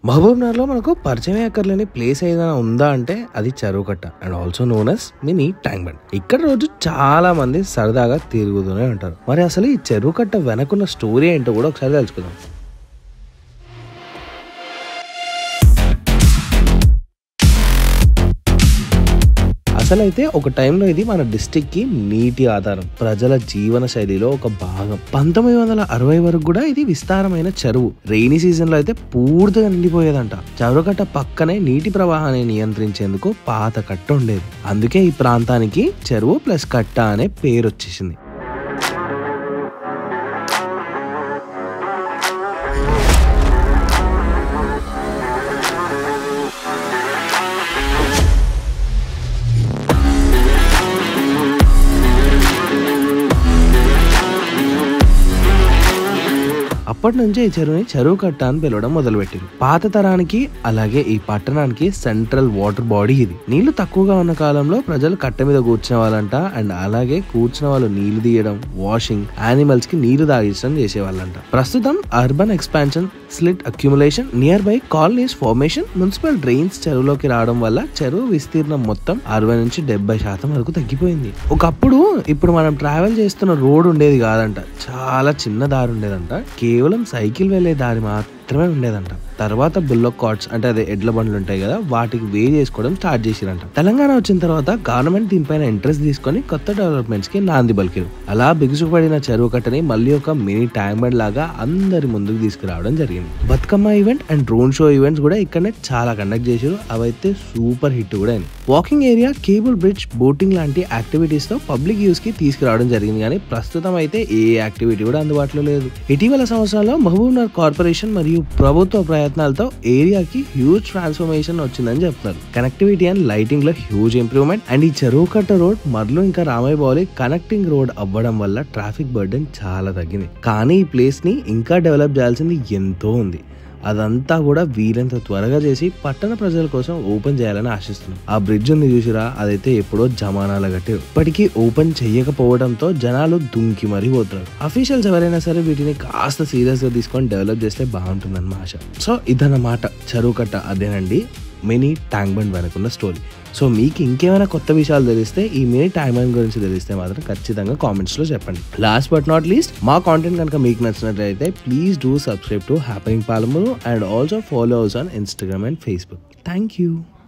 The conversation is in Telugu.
మహబూబ్నగర్లో మనకు పరిచయం అక్కర్లేని ప్లేస్ ఏదైనా ఉందా అంటే అది చెరువు కట్ట and also known as mini tank bund. ఇక్కడ రోజు చాలా మంది సరదాగా తిరుగుతూనే ఉంటారు. మరి అసలు ఈ చెరువు కట్ట వెనకున్న స్టోరీ ఏంటో కూడా ఒకసారి తెలుసుకుందాం. అసలైతే ఒక టైంలో ఇది మన డిస్ట్రిక్ట్ కి నీటి ఆధారం, ప్రజల జీవన శైలిలో ఒక భాగం. 1960 వరకు కూడా ఇది విస్తారమైన చెరువు. రెయినీ సీజన్ లో అయితే పూర్తిగా నిండిపోయేదంట. చెరువు కట్ట పక్కనే నీటి ప్రవాహాన్ని నియంత్రించేందుకు పాత కట్ట ఉండేది. అందుకే ఈ ప్రాంతానికి చెరువు ప్లస్ కట్ట అనే పేరు వచ్చేసింది. అప్పటి నుంచే ఈ చెరువుని చెరువు కట్ట అని పిలవడం మొదలుపెట్టారు. పాత తరానికి అలాగే ఈ పట్టణానికి సెంట్రల్ వాటర్ బాడీ ఇది. నీళ్లు తక్కువగా ఉన్న కాలంలో ప్రజలు కట్ట మీద కూర్చునే వాళ్ళంట. అండ్ అలాగే కూర్చున్న వాళ్ళు నీళ్లు తీయడం, వాషింగ్, యానిమల్స్ కి నీళ్లు తాగించడం చేసేవాళ్ళంట. ప్రస్తుతం urban expansion, slit accumulation, near by colonies formation, municipal drains చెరువులోకి రావడం వల్ల చెరువు విస్తీర్ణం మొత్తం 60 నుంచి 70% వరకు తగ్గిపోయింది. ఒకప్పుడు ఇప్పుడు మనం ట్రావెల్ చేస్తున్న రోడ్ ఉండేది కాదంట, చాలా చిన్న దారి ఉండేదంట. కేవలం సైకిల్ వెళ్లే దారి మాత్రమే ఉండేదంట. తర్వాత బుల్లక్ కార్ట్స్ అంటే అదే ఎడ్ల బండ్లు ఉంటాయి కదా, వాటికి వే చేసుకోవడం స్టార్ట్ చేసిరంట. తెలంగాణ వచ్చిన తర్వాత గవర్నమెంట్ దీనిపైన ఇంట్రెస్ట్ తీసుకొని కొత్త డెవలప్మెంట్స్ కి నాంది పలికారు. అలా బిగుసుపడిన చెరువు కట్టని మళ్ళీ ఒక మినీ ట్యాంక్ బండ్ లాగా అందరి ముందుకు తీసుకురావడం జరిగింది. Bathukamma event and drone show events కూడా ఇక్కడనే చాలా కండక్ట్ చేశారు. అవైతే సూపర్ హిట్ కూడా అయింది. Walking area, cable bridge, boating లాంటి యాక్టివిటీస్ తో పబ్లిక్ యూస్ కి తీసుకురావడం జరిగింది. కానీ ప్రస్తుతం అయితే ఏ యాక్టివిటీ కూడా అందుబాటులో లేదు. ఇటీవల సంవత్సరాల్లో మహబూబ్నగర్ కార్పొరేషన్ మరియు ప్రభుత్వ ప్రయత్నాలతో ఏరియాకి హ్యూజ్ ట్రాన్స్ఫర్మేషన్ వచ్చిందని చెప్తున్నారు. కనెక్టివిటీ అండ్ లైటింగ్ లో హ్యూజ్ ఇంప్రూవ్మెంట్. అండ్ ఈ చెరువు కట్ట రోడ్ మర్లు ఇంకా రామయ్య బాలి కనెక్టింగ్ రోడ్ అవ్వడం వల్ల ట్రాఫిక్ బర్డెన్ చాలా తగ్గింది. కానీ ఈ ప్లేస్ ని ఇంకా డెవలప్ చేయాల్సింది ఎంతో ఉంది. అదంతా కూడా వీలంత త్వరగా చేసి పట్టణ ప్రజల కోసం ఓపెన్ చేయాలని ఆశిస్తున్నాం. ఆ బ్రిడ్జ్ ఉంది చూసిరా, అదైతే ఎప్పుడో జమానాల కట్టారు. ఇప్పటికీ ఓపెన్ చెయ్యకపోవడంతో జనాలు దుంకి మరీ పోతున్నారు. అఫీషియల్స్ ఎవరైనా సరే వీటిని కాస్త సీరియస్ గా తీసుకొని డెవలప్ చేస్తే బాగుంటుందని మా ఆశ. సో ఇదన్నమాట చెరువు కట్ట. అదేనండి మినీ ట్యాంక్ బండ్ వెనకున్న స్టోరీ. సో మీకు ఇంకేమైనా కొత్త విషయాలు తెలిస్తే, ఈ మినీ ట్యాంక్ బండ్ గురించి తెలిస్తే మాత్రం ఖచ్చితంగా కామెంట్స్ లో చెప్పండి. లాస్ట్ బట్ నాట్ లీస్ట్, మా కాంటెంట్ కనుక మీకు నచ్చినట్లయితే please do subscribe to happening Palamuru and also follow us on Instagram and Facebook. Thank you.